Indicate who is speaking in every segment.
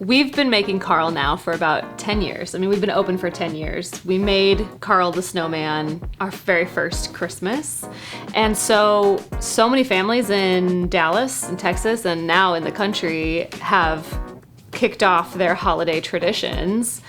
Speaker 1: We've been making Carl now for about 10 years. I mean, we've been open for 10 years. We made Carl the Snowman our very first Christmas. And so many families in Dallas and Texas and now in the country have kicked off their holiday traditions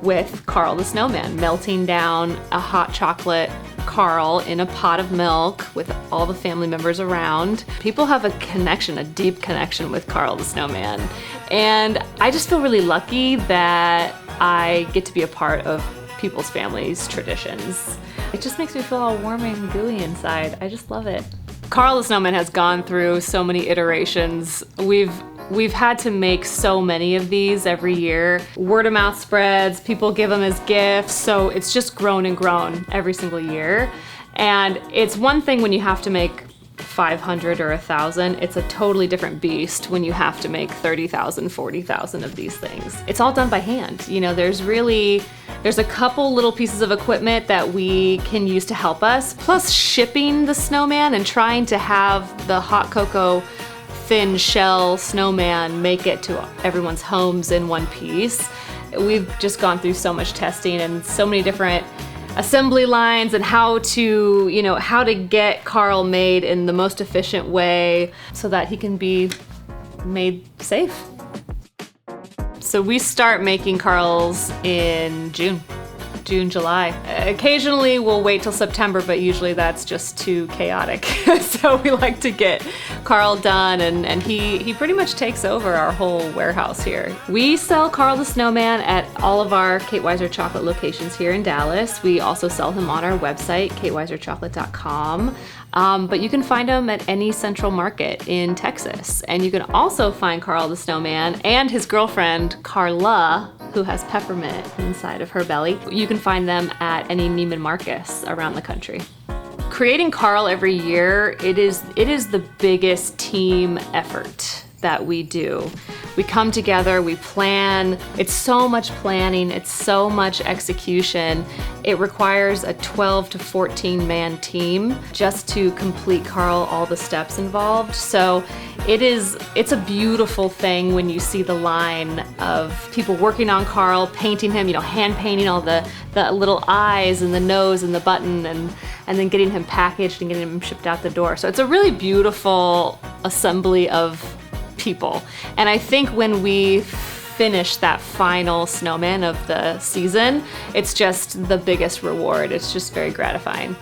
Speaker 1: with Carl the Snowman, melting down a hot chocolate Carl in a pot of milk with all the family members around. People have a connection, a deep connection with Carl the Snowman. And I just feel really lucky that I get to be a part of people's families' traditions. It just makes me feel all warm and gooey inside. I just love it. Carl the Snowman has gone through so many iterations. We've had to make so many of these every year. Word of mouth spreads, people give them as gifts, so it's just grown and grown every single year. And it's one thing when you have to make 500 or 1,000, it's a totally different beast when you have to make 30,000, 40,000 of these things. It's all done by hand. You know, there's a couple little pieces of equipment that we can use to help us, plus shipping the snowman and trying to have the hot cocoa thin shell snowman make it to everyone's homes in one piece. We've just gone through so much testing and so many different assembly lines and how to get Carl made in the most efficient way so that he can be made safe. So we start making Carls in June, July. Occasionally we'll wait till September, but usually that's just too chaotic. So we like to get Carl done and he pretty much takes over our whole warehouse here. We sell Carl the Snowman at all of our Kate Weiser Chocolate locations here in Dallas. We also sell him on our website, kateweiserchocolate.com. But you can find him at any Central Market in Texas. And you can also find Carl the Snowman and his girlfriend, Carla, who has peppermint inside of her belly. You can find them at any Neiman Marcus around the country. Creating Carl every year, it is the biggest team effort that we do. We come together, we plan. It's so much planning, it's so much execution. It requires a 12 to 14 man team just to complete Carl, all the steps involved. So it's a beautiful thing when you see the line of people working on Carl, painting him, hand painting all the little eyes and the nose and the button and then getting him packaged and getting him shipped out the door. So it's a really beautiful assembly of people. And I think when we finish that final snowman of the season, it's just the biggest reward. It's just very gratifying.